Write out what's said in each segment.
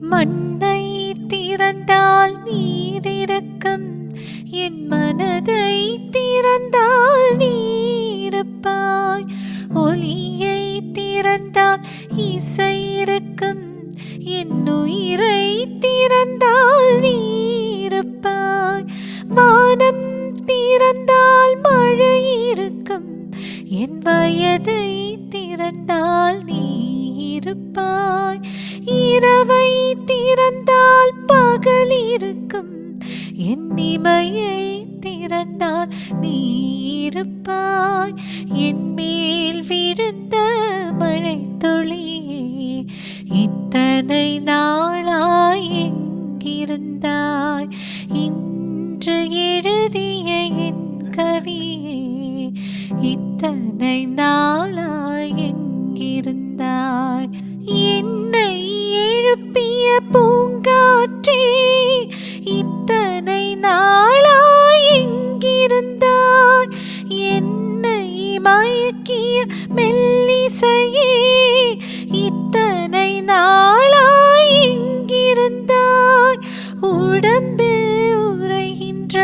மண்ணை திறந்தால் நீர் இருக்கும், என் மனதை திறந்தால் நீருப்பாய். ஒலியை திறந்தால் இசை இருக்கும், என் உயிரை திறந்தால் நீருப்பாய். வானம் திறந்தால் மழை இருக்கும், என் வயதை திறந்தால் நீருப்பாய். இரவை திறந்தால் பகல் இருக்கும், என் இமையை திறந்தால் நீருப்பாய். என் மேல் விழுந்த மழை துளியே, இத்தனை நாளாய் எங்கிருந்தாய்? இன்று எழுதிய என் கவியே, இத்தனை நாளாய் எங்கிருந்தாய்? என்னை எழுப்பிய பூங்காற்றே, இத்தனை நாளாய் எங்கிருந்தாய்? என்னை மயக்கிய மெல்லிசையே, இத்தனை நாளாய் எங்கிருந்தாய்? உடம்பில் உறைகின்ற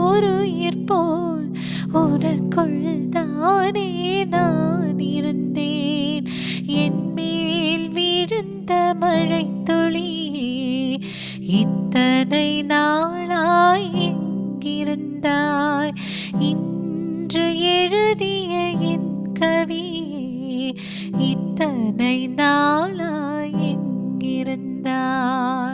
ஓருயிர் போல் உனக்குள் தானே நான் இருந்தேன். என் மேல் விழுந்த மழை துளியே, இத்தனை நாளாய் எங்கிருந்தாய்? இன்று எழுதிய என் கவியே, இத்தனை நாளாய் எங்கிருந்தாய்?